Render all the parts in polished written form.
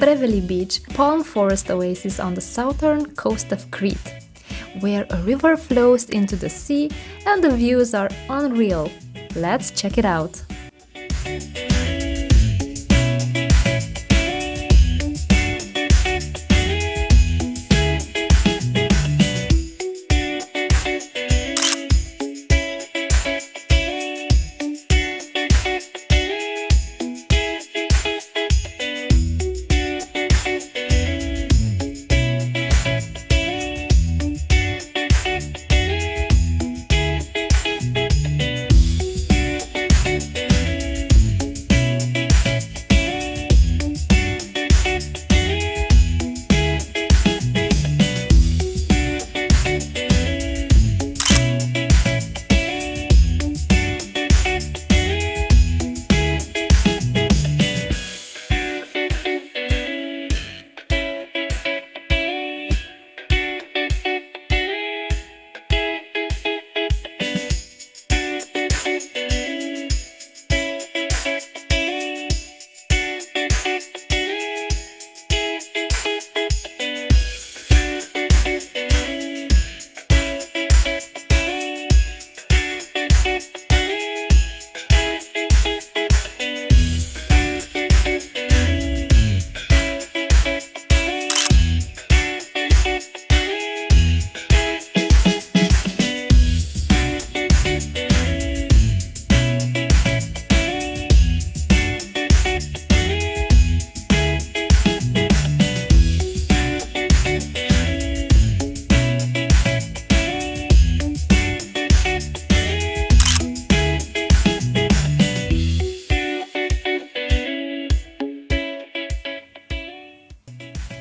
Preveli Beach, palm forest oasis on the southern coast of Crete, where a river flows into the sea and the views are unreal. Let's check it out!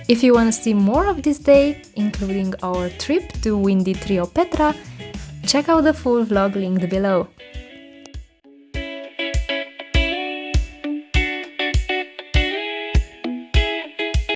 If you want to see more of this day, including our trip to windy Triopetra, check out the full vlog linked below.